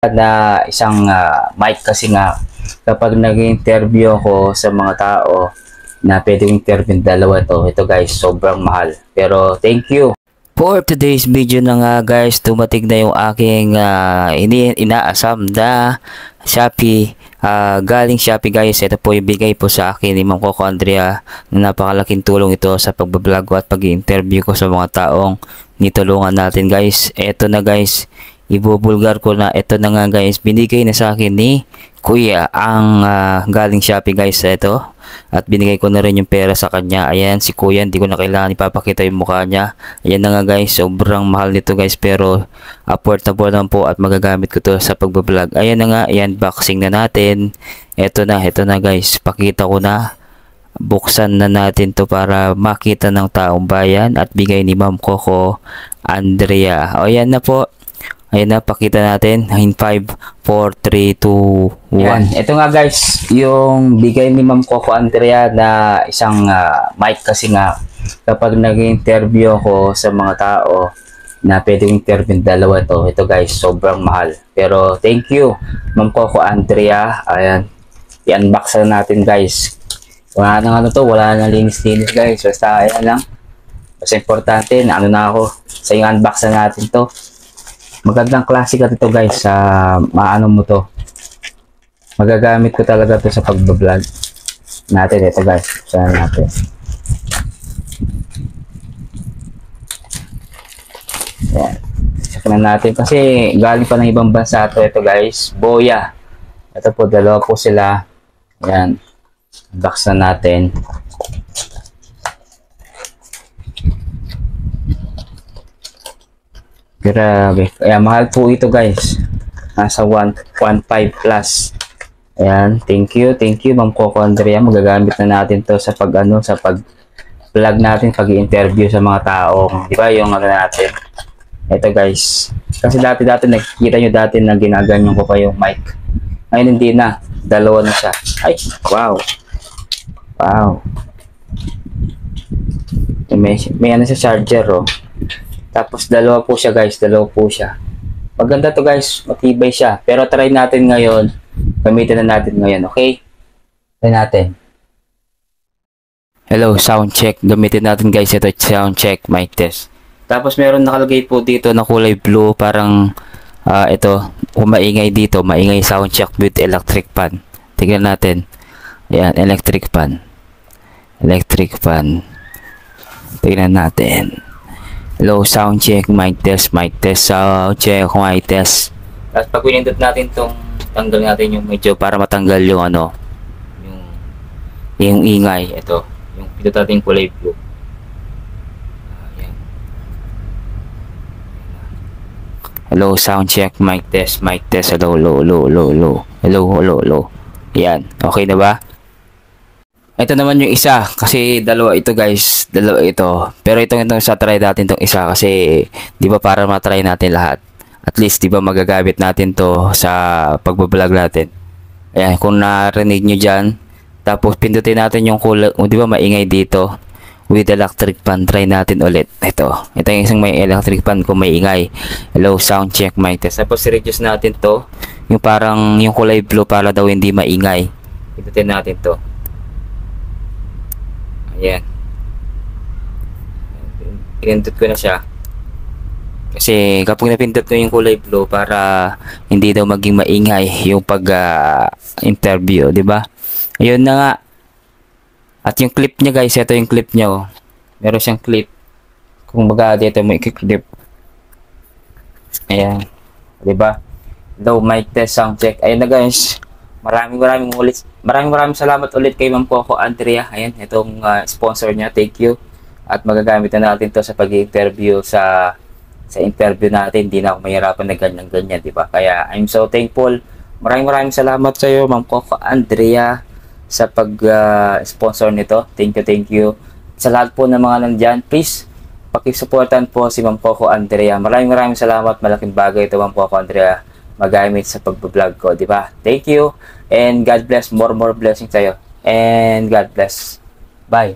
na isang mic kasi nga kapag nag-interview ako sa mga tao na pwedeng interview dalawa ito guys, sobrang mahal. Pero thank you. For today's video na nga guys, dumating na yung aking inaasam na Shopee. Galing Shopee guys, ito po yung bigay po sa akin ni Ma'am Coco Andrea na napakalaking tulong ito sa pagbablog ko at pag-interview ko sa mga taong nitulungan natin guys. Ito na guys, ibubulgar ko na ito na nga guys, binigay na sa akin ni Kuya ang galing Shopee guys ito, at binigay ko na rin yung pera sa kanya. Ayan si Kuya, hindi ko na kailangan ipapakita yung mukha niya. Ayan na nga guys, sobrang mahal nito guys pero affordable naman po at magagamit ko to sa pagbablog. Ayan na nga, ayan, unboxing na natin. Ito na guys, pakita ko na, buksan na natin to para makita ng taong bayan at bigay ni Ma'am Coco Andrea. O ayan na po. Ayan na, pakita natin in 5, 4, 3, 2, 1. Yan. Ito nga guys, yung bigay ni Ma'am Coco Andrea na isang mic kasi nga kapag nag-interview ako sa mga tao na pwedeng interview dalawa ito guys, sobrang mahal. Pero thank you Ma'am Coco Andrea. Ayan, i-unbox na natin guys. Wala nang wala nang linis-linis guys. Basta ayan lang. Basta importante na na ako sa i-unbox na natin to. Magandang klase ka dito guys, sa maano mo to, magagamit ko talaga to sa pagbablog natin. Ito guys, saan natin, yan, check na natin kasi galing pa ng ibang bansa to. Ito guys, Boya, ito po, dalawa po sila. Yan, box na natin. Grabe. Kaya mahal po ito guys. Nasa 1.5 plus. Ayan. Thank you Ma'am Coco Andrea. Magagamit na natin to sa sa pag-vlog natin, pag-interview sa mga tao. Di ba yung natin? Ito guys. Kasi dati nakikita nyo dati na ginaganyan ko pa yung mic. Ngayon hindi na. Dalawa na siya. Ay, wow. Wow. May ano sa charger oh. Tapos dalawa po siya guys, maganda to guys, matibay siya. Pero try natin ngayon, gamitin na natin ngayon, okay? Try natin. Hello, sound check. Gamitin natin guys ito, sound check, mic test. Tapos meron nakalagay po dito na kulay blue, parang ito, kung maingay dito, maingay sound check with electric fan. Tingnan natin. Ayan, electric fan. Tingnan natin. Hello, sound check, mic test, sound check, mic test. Tapos pag pinindot natin tong, tanggal natin yung medyo para matanggal yung yung ingay. Ito, yung pindot natin kulay blue. Ayan. Hello, sound check, mic test, hello. Hello. Ayan, okay na ba? Ito naman yung isa, kasi dalawa ito guys, dalawa ito. Pero itong sa try natin itong isa kasi di ba para matry natin lahat. At least di ba magagamit natin to sa pagbablog natin. Ayan, kung narinig nyo dyan, tapos pindutin natin yung kulay, di ba maingay dito with electric fan. Try natin ulit. Ito yung isang may electric fan kung may ingay. Hello, sound check, mic test. Tapos reduce natin to, yung parang yung kulay blue para daw hindi maingay. Pindutin natin to. Ayan. Pinindot ko na siya. Kasi kapag napindot ko yung kulay blue para hindi daw maging maingay yung pag-interview, di ba? Ayun na nga. At yung clip niya guys, ito yung clip niya oh. Meron siyang clip. Kung baga dito mo i-clip. Ayan. Di ba? Low mic test, sound check. Ayun na guys. Maraming salamat ulit kay Ma'am Coco Andrea. Ayan, itong sponsor niya. Thank you. At magagamit na natin to sa pag-interview sa interview natin. Hindi na ako mahirapan na ganyan, di ba? Kaya I'm so thankful. Maraming salamat sa iyo Ma'am Coco Andrea sa pag-sponsor nito. Thank you. Sa lahat po ng mga nandyan, please paki-supportan po si Ma'am Coco Andrea. Maraming salamat. Malaking bagay ito Ma'am Coco Andrea magamit sa pagbablog ko, di ba? Thank you and God bless. More blessings sa'yo. And God bless. Bye.